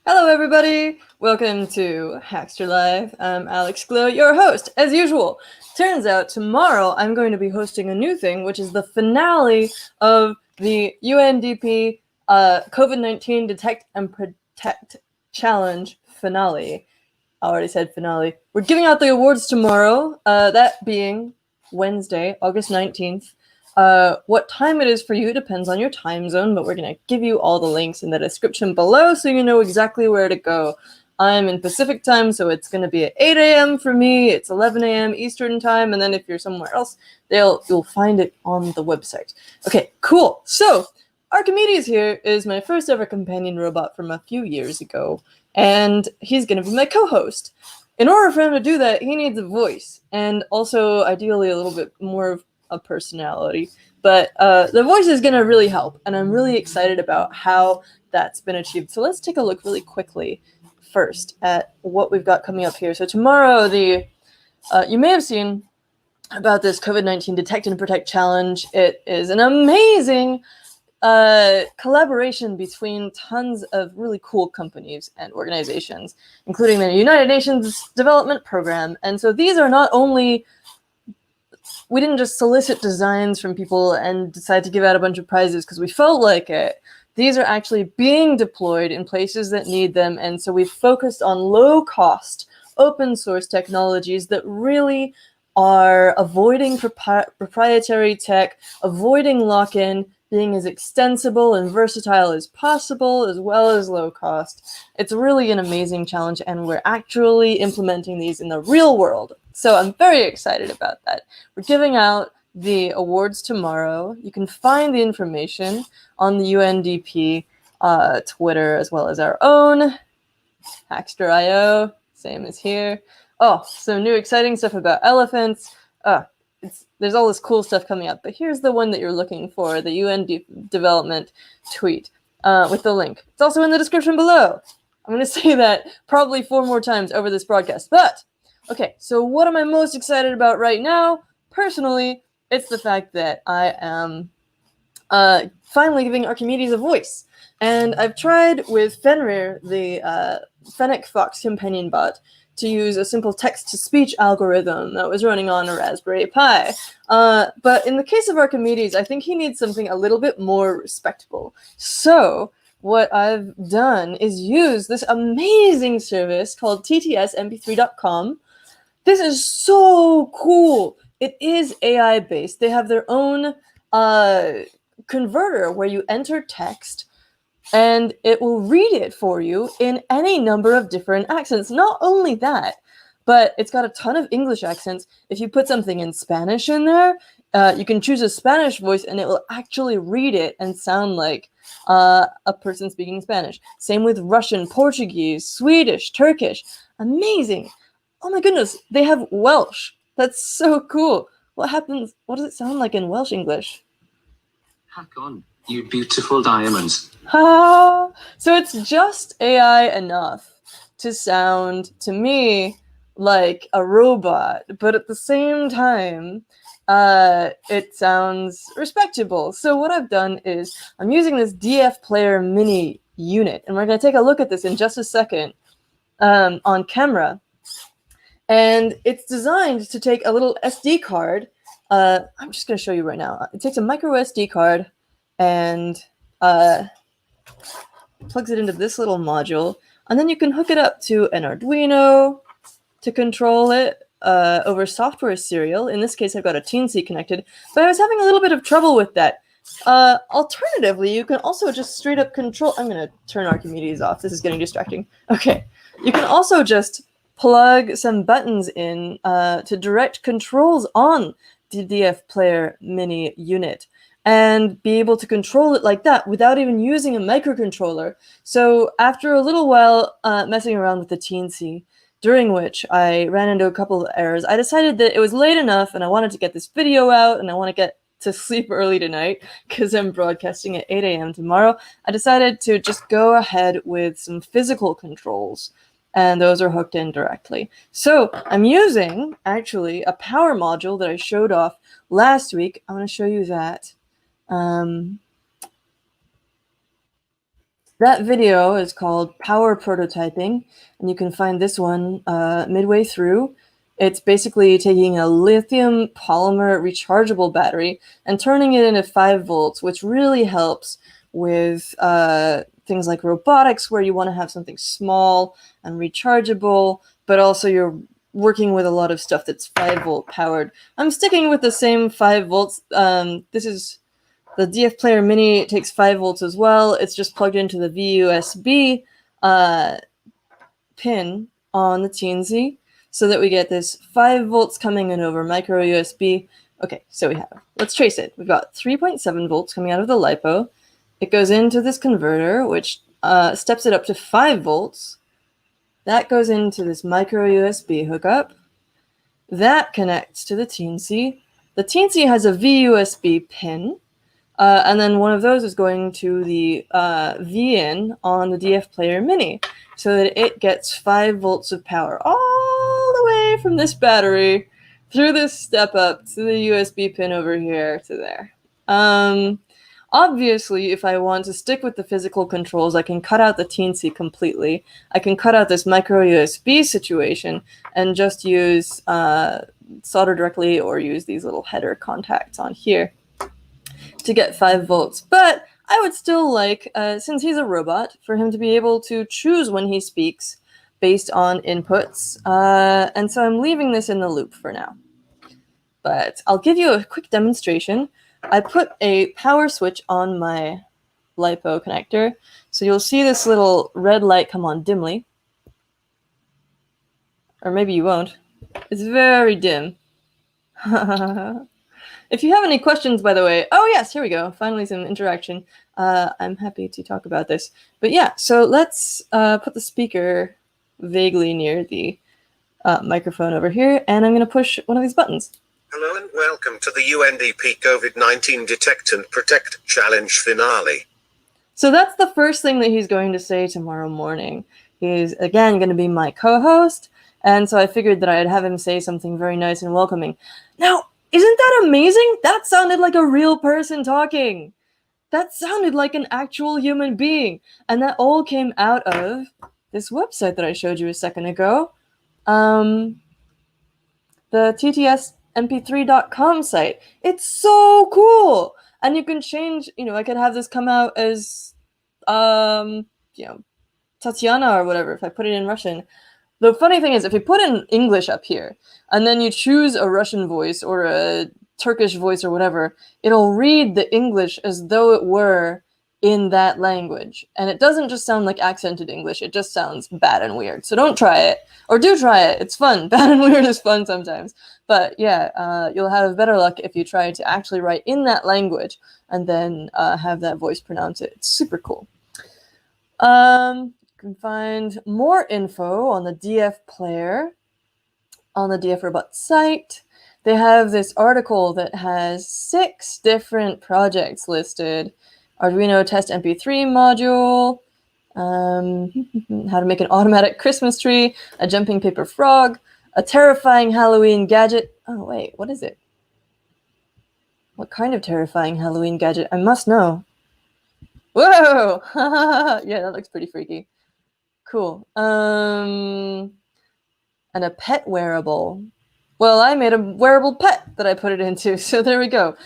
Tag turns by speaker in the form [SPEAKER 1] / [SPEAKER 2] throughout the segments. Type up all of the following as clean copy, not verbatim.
[SPEAKER 1] Hello, everybody. Welcome to Hackster Live. I'm Alex Glow, your host, as usual. Turns out tomorrow I'm going to be hosting a new thing, which is the finale of the UNDP COVID-19 Detect and Protect Challenge finale. I already said finale. We're giving out the awards tomorrow, that being Wednesday, August 19th. What time it is for you depends on your time zone, but we're going to give you all the links in the description below so you know exactly where to go. I'm in Pacific time, so it's going to be at 8 a.m. for me. It's 11 a.m. Eastern time, and then if you're somewhere else, you'll find it on the website. Okay, cool. So Archimedes here is my first ever companion robot from a few years ago, and he's going to be my co-host. In order for him to do that, he needs a voice, and also ideally a little bit more of a personality. But the voice is going to really help, and I'm really excited about how that's been achieved. So let's take a look really quickly first at what we've got coming up here. So tomorrow, you may have seen about this COVID-19 Detect and Protect Challenge. It is an amazing collaboration between tons of really cool companies and organizations, including the United Nations Development Program. And so these are not only, we didn't just solicit designs from people and decide to give out a bunch of prizes because we felt like it. These are actually being deployed in places that need them. And so we've focused on low cost, open source technologies that really are avoiding proprietary tech, avoiding lock-in, being as extensible and versatile as possible, as well as low cost. It's really an amazing challenge, and we're actually implementing these in the real world. So I'm very excited about that. We're giving out the awards tomorrow. You can find the information on the UNDP Twitter, as well as our own Hackster.io, same as here. Oh, some new exciting stuff about elephants. There's all this cool stuff coming up, but here's the one that you're looking for, the UN development tweet with the link. It's also in the description below. I'm going to say that probably 4 more times over this broadcast. But, okay, so what am I most excited about right now? Personally, it's the fact that I am finally giving Archimedes a voice. And I've tried with Fenrir, the Fennec Fox companion bot, to use a simple text-to-speech algorithm that was running on a Raspberry Pi. But in the case of Archimedes, I think he needs something a little bit more respectable. So what I've done is use this amazing service called ttsmp3.com. This is so cool. It is AI-based. They have their own converter where you enter text and it will read it for you in any number of different accents. Not only that, but it's got a ton of English accents. If you put something in Spanish in there, you can choose a Spanish voice and it will actually read it and sound like a person speaking Spanish. Same with Russian, Portuguese, Swedish, Turkish. Amazing. Oh my goodness, they have Welsh. That's so cool. What happens? What does it sound like in Welsh English?
[SPEAKER 2] Hack on, you beautiful diamonds.
[SPEAKER 1] So it's just AI enough to sound, to me, like a robot, but at the same time, it sounds respectable. So what I've done is I'm using this DF Player Mini unit, and we're going to take a look at this in just a second on camera. And it's designed to take a little SD card. I'm just going to show you right now. It takes a micro SD card and plugs it into this little module, and then you can hook it up to an Arduino to control it over software serial. In this case, I've got a Teensy connected, but I was having a little bit of trouble with that. Alternatively, you can also just straight up control. I'm going to turn Archimedes off. This is getting distracting. Okay. You can also just plug some buttons in to direct controls on the DF Player Mini unit and be able to control it like that without even using a microcontroller. So after a little while messing around with the Teensy, during which I ran into a couple of errors, I decided that it was late enough and I wanted to get this video out and I want to get to sleep early tonight because I'm broadcasting at 8 a.m. tomorrow. I decided to just go ahead with some physical controls, and those are hooked in directly. So I'm using, actually, a power module that I showed off last week. I'm going to show you that. That video is called Power Prototyping, and you can find this one midway through. It's basically taking a lithium polymer rechargeable battery and turning it into 5 volts, which really helps with things like robotics, where you want to have something small and rechargeable, but also you're working with a lot of stuff that's 5-volt powered. I'm sticking with the same 5 volts. This is the DF Player Mini. It takes 5 volts as well. It's just plugged into the VUSB pin on the TNC, so that we get this 5 volts coming in over micro USB. Okay, so we have, let's trace it. We've got 3.7 volts coming out of the LiPo. It goes into this converter, which steps it up to 5 volts. That goes into this micro USB hookup. That connects to the TNC. The TNC has a VUSB pin, and then one of those is going to the VIN on the DF Player Mini, so that it gets 5 volts of power all the way from this battery through this step up to the USB pin over here to there. Obviously, if I want to stick with the physical controls, I can cut out the TNC completely. I can cut out this micro USB situation and just use solder directly, or use these little header contacts on here to get 5 volts. But I would still like, since he's a robot, for him to be able to choose when he speaks based on inputs. And so I'm leaving this in the loop for now. But I'll give you a quick demonstration. I put a power switch on my LiPo connector, so you'll see this little red light come on dimly. Or maybe you won't. It's very dim. If you have any questions, by the way, oh yes, here we go. Finally some interaction. I'm happy to talk about this. But yeah, so let's put the speaker vaguely near the microphone over here, and I'm going to push one of these buttons.
[SPEAKER 3] Hello and welcome to the UNDP COVID-19 Detect and Protect Challenge finale.
[SPEAKER 1] So that's the first thing that he's going to say tomorrow morning. He's, again, going to be my co-host, and so I figured that I'd have him say something very nice and welcoming. Now, isn't that amazing? That sounded like a real person talking. That sounded like an actual human being. And that all came out of this website that I showed you a second ago. The ttsmp3.com site. It's so cool. And you can change, I could have this come out as, Tatiana or whatever, if I put it in Russian. The funny thing is, if you put in English up here, and then you choose a Russian voice or a Turkish voice or whatever, it'll read the English as though it were in that language. And it doesn't just sound like accented English, it just sounds bad and weird. So don't try it. Or do try it. It's fun. Bad and weird is fun sometimes. But yeah, you'll have better luck if you try to actually write in that language and then have that voice pronounce it. It's super cool. You can find more info on the DF Player on the DF Robot site. They have this article that has 6 different projects listed. Arduino test MP3 module, how to make an automatic Christmas tree, a jumping paper frog, a terrifying Halloween gadget. Oh wait, what is it? What kind of terrifying Halloween gadget? I must know. Whoa! Yeah, that looks pretty freaky. Cool. And a pet wearable. Well, I made a wearable pet that I put it into, so there we go.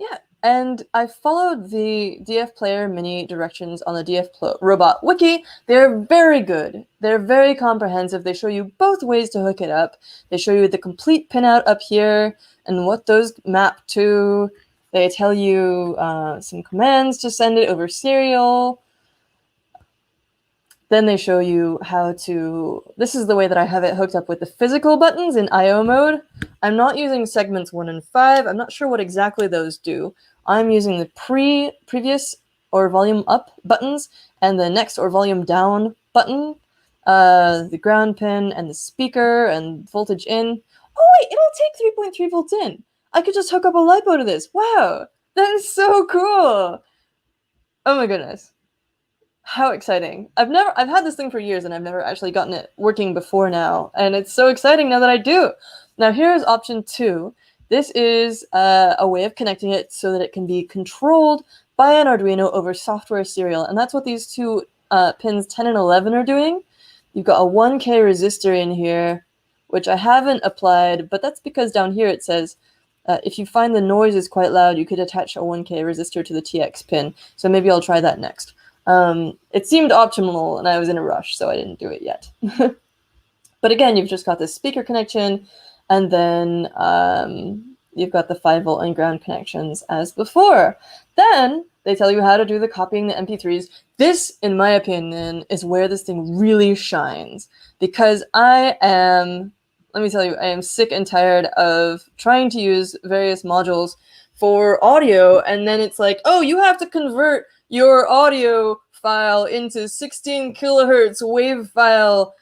[SPEAKER 1] Yeah, and I followed the DF Player Mini directions on the DF Robot Wiki. They're very good. They're very comprehensive. They show you both ways to hook it up. They show you the complete pinout up here and what those map to. They tell you some commands to send it over serial. Then they show you how to, this is the way that I have it hooked up with the physical buttons in I/O mode. I'm not using segments 1 and 5. I'm not sure what exactly those do. I'm using the previous or volume up buttons and the next or volume down button, the ground pin and the speaker and voltage in. Oh wait, it'll take 3.3 volts in. I could just hook up a LiPo to this. Wow, that is so cool. Oh my goodness. How exciting. I've had this thing for years and I've never actually gotten it working before now. And it's so exciting now that I do. Now here's option 2. This is a way of connecting it so that it can be controlled by an Arduino over software serial. And that's what these two pins 10 and 11 are doing. You've got a 1K resistor in here, which I haven't applied, but that's because down here it says, if you find the noise is quite loud, you could attach a 1K resistor to the TX pin. So maybe I'll try that next. It seemed optimal and I was in a rush, so I didn't do it yet. But again, you've just got this speaker connection, and then you've got the 5-volt and ground connections as before. Then they tell you how to do the copying the MP3s. This, in my opinion, is where this thing really shines, because I am sick and tired of trying to use various modules for audio, and then it's like, oh, you have to convert your audio file into 16 kilohertz wave file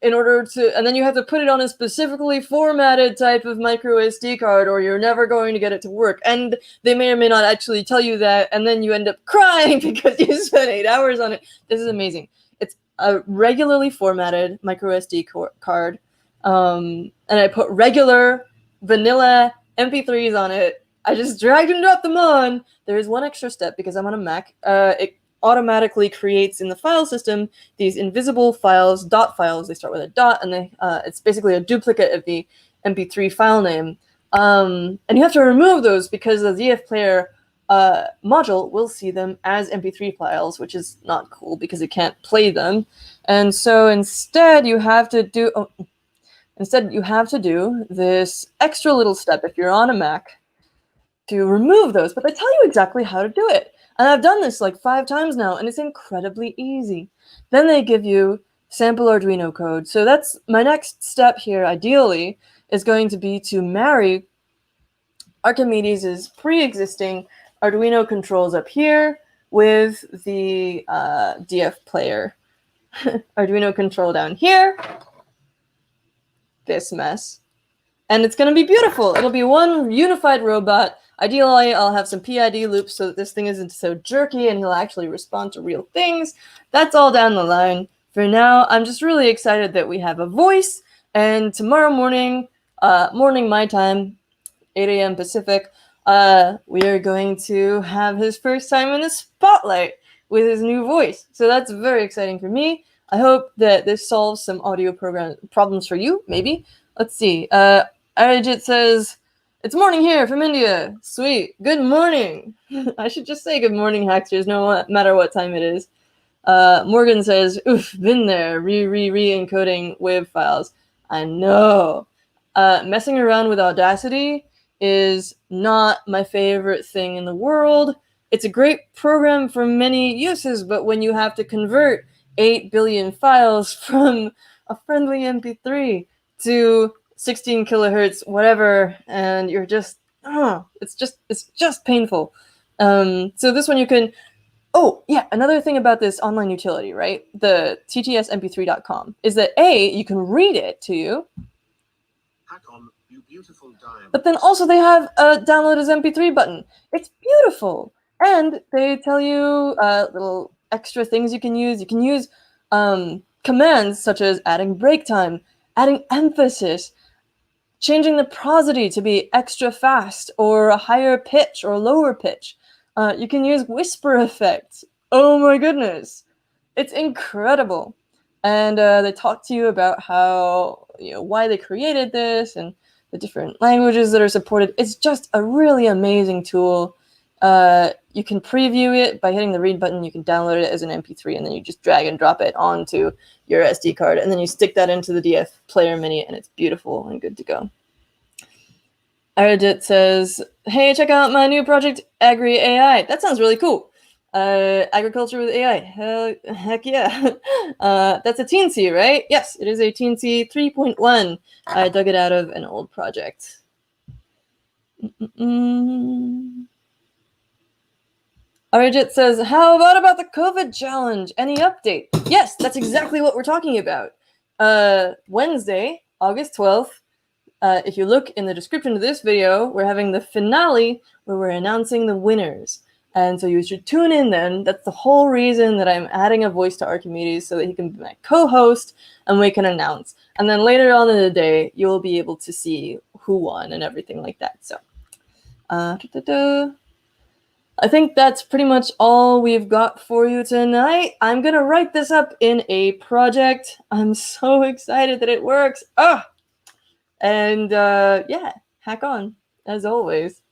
[SPEAKER 1] in order to, and then you have to put it on a specifically formatted type of micro SD card, or you're never going to get it to work. And they may or may not actually tell you that, and then you end up crying because you spent 8 hours on it. This is amazing. It's a regularly formatted micro SD card, and I put regular vanilla MP3s on it. I just dragged and dropped them on. There is one extra step because I'm on a Mac. It automatically creates in the file system these invisible files, dot files. They start with a dot, and it's basically a duplicate of the MP3 file name. And you have to remove those because the ZF player module will see them as MP3 files, which is not cool because it can't play them. And so instead you have to do this extra little step if you're on a Mac to remove those, but they tell you exactly how to do it. And I've done this like 5 times now, and it's incredibly easy. Then they give you sample Arduino code. So that's my next step here, ideally, is going to be to marry Archimedes' pre-existing Arduino controls up here with the DF player. Arduino control down here. This mess. And it's going to be beautiful. It'll be one unified robot. Ideally, I'll have some PID loops so that this thing isn't so jerky and he'll actually respond to real things. That's all down the line. For now, I'm just really excited that we have a voice. And tomorrow morning, morning my time, 8 a.m. Pacific, we are going to have his first time in the spotlight with his new voice. So that's very exciting for me. I hope that this solves some audio problems for you, maybe. Let's see. Arijit says, it's morning here from India. Sweet. Good morning. I should just say good morning, Hacksters, no matter what time it is. Morgan says, oof, been there. Re-encoding WAV files. I know. Messing around with Audacity is not my favorite thing in the world. It's a great program for many uses, but when you have to convert 8 billion files from a friendly MP3 to 16 kilohertz, whatever, and you're just, it's just painful. So this one you can, oh yeah, another thing about this online utility, right? The ttsmp3.com is that you can read it to you,
[SPEAKER 3] Hack on, you beautiful diamond.
[SPEAKER 1] but then also they have a download as MP3 button. It's beautiful. And they tell you little extra things you can use. You can use commands such as adding break time, adding emphasis, changing the prosody to be extra fast or a higher pitch or lower pitch. You can use whisper effects. Oh my goodness. It's incredible. And they talk to you about how, why they created this and the different languages that are supported. It's just a really amazing tool. You can preview it by hitting the read button. You can download it as an MP3, and then you just drag and drop it onto your SD card, and then you stick that into the DF player mini, and it's beautiful and good to go. Arijit says, hey, check out my new project, Agri AI. That sounds really cool. Agriculture with AI. Heck yeah. That's a teensy, right? Yes, it is a teensy 3.1. I dug it out of an old project. Arijit says, how about the COVID challenge? Any update? Yes, that's exactly what we're talking about. Wednesday, August 12th, if you look in the description of this video, we're having the finale where we're announcing the winners. And so you should tune in then. That's the whole reason that I'm adding a voice to Archimedes, so that he can be my co-host and we can announce. And then later on in the day, you'll be able to see who won and everything like that. So, I think that's pretty much all we've got for you tonight. I'm gonna write this up in a project. I'm so excited that it works. And yeah, hack on, as always.